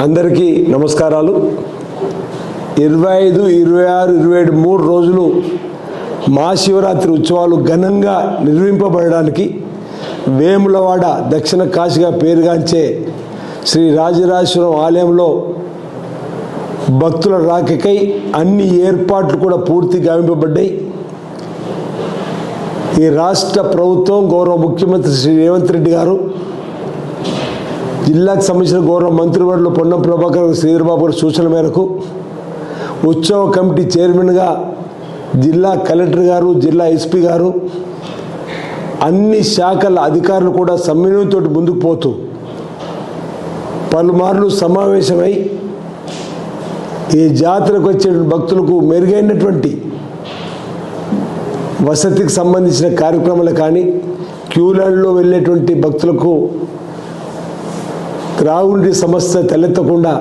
అందరికీ నమస్కారాలు. 25, 26, 27 3 రోజులు మహాశివరాత్రి ఉత్సవాలు ఘనంగా నిర్వహింపబడడానికి వేములవాడ దక్షిణ కాశీగా పేరుగాంచే శ్రీ రాజరాజేశ్వరం ఆలయంలో భక్తుల రాకకై అన్ని ఏర్పాట్లు కూడా పూర్తి గావింపబడ్డాయి. ఈ రాష్ట్ర ప్రభుత్వం గౌరవ ముఖ్యమంత్రి శ్రీ రేవంత్ రెడ్డి గారు, జిల్లాకు సంబంధించిన గౌరవ మంత్రివర్యులు పొన్నం ప్రభాకర్ శ్రీధర్బాబు గారి సూచన మేరకు ఉత్సవ కమిటీ చైర్మన్గా జిల్లా కలెక్టర్ గారు, జిల్లా ఎస్పీ గారు, అన్ని శాఖల అధికారులు కూడా సమన్వయంతో ముందుకు పోతూ పలుమార్లు సమావేశమై ఈ జాతరకు వచ్చే భక్తులకు మెరుగైనటువంటి వసతికి సంబంధించిన కార్యక్రమాలు కానీ, క్యూ లైన్లో వెళ్ళేటువంటి భక్తులకు త్రాగునీటి సమస్య తలెత్తకుండా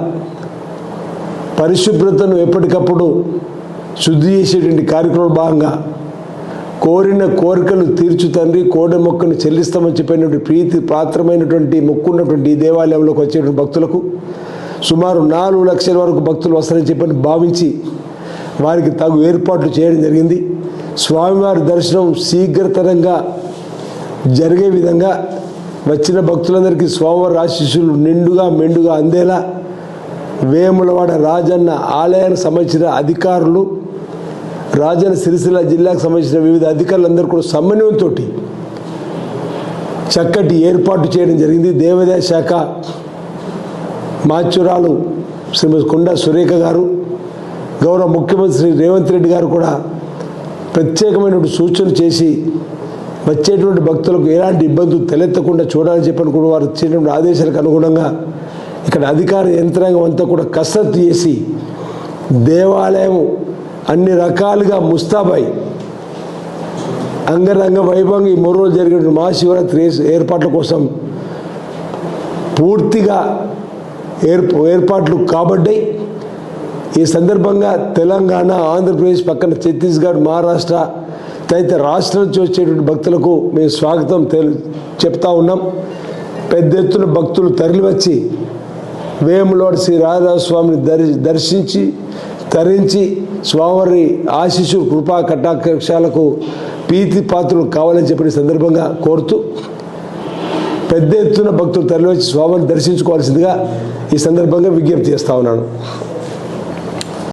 పరిశుభ్రతను ఎప్పటికప్పుడు శుద్ధి చేసేటువంటి కార్యక్రమం భాగంగా కోరిన కోరికలు తీర్చు తండ్రి, కోడె మొక్కను చెల్లిస్తామని చెప్పినటువంటి ప్రీతి పాత్రమైనటువంటి మొక్కున్నటువంటి ఈ దేవాలయంలోకి వచ్చేటువంటి భక్తులకు సుమారు 4 లక్షల వరకు భక్తులు వస్తారని చెప్పని భావించి వారికి తగు ఏర్పాట్లు చేయడం జరిగింది. స్వామివారి దర్శనం శీఘ్రతరంగా జరిగే విధంగా వచ్చిన భక్తులందరికీ స్వామివారి ఆశీస్సులు నిండుగా మెండుగా అందేలా వేములవాడ రాజన్న ఆలయానికి సంబంధించిన అధికారులు, రాజన్న సిరిసిల్ల జిల్లాకు సంబంధించిన వివిధ అధికారులందరూ కూడా సమన్వయంతో చక్కటి ఏర్పాటు చేయడం జరిగింది. దేవాదాయ శాఖ మాచురాలు శ్రీమతి కొండా సురేఖ గారు, గౌరవ ముఖ్యమంత్రి శ్రీ రేవంత్ రెడ్డి గారు కూడా ప్రత్యేకమైనటువంటి సూచనలు చేసి వచ్చేటువంటి భక్తులకు ఎలాంటి ఇబ్బందులు తలెత్తకుండా చూడాలని చెప్పని కూడా వారు ఇచ్చేటువంటి ఆదేశాలకు అనుగుణంగా ఇక్కడ అధికార యంత్రాంగం అంతా కూడా కసరత్తు చేసి దేవాలయం అన్ని రకాలుగా ముస్తాబై అంగరంగ వైభవంగా ఈ 3 రోజులు జరిగిన మహాశివరాత్రి ఏర్పాట్ల కోసం పూర్తిగా ఏర్పాట్లు కాబడ్డాయి. ఈ సందర్భంగా తెలంగాణ, ఆంధ్రప్రదేశ్ పక్కన ఛత్తీస్గఢ్, మహారాష్ట్ర తదితర రాష్ట్రాల నుంచి వచ్చేటువంటి భక్తులకు మేము స్వాగతం చెప్తా ఉన్నాం. పెద్ద ఎత్తున భక్తులు తరలివచ్చి వేములవాడ శ్రీ రాజరాజస్వామిని దర్శించి తరించి స్వామివారి ఆశీస్సు కృపా కటాక్షాలకు ప్రీతి పాత్రలు కావాలని చెప్పిన సందర్భంగా కోరుతూ పెద్ద ఎత్తున భక్తులు తరలివచ్చి స్వామిని దర్శించుకోవాల్సిందిగా ఈ సందర్భంగా విజ్ఞప్తి చేస్తా ఉన్నాను.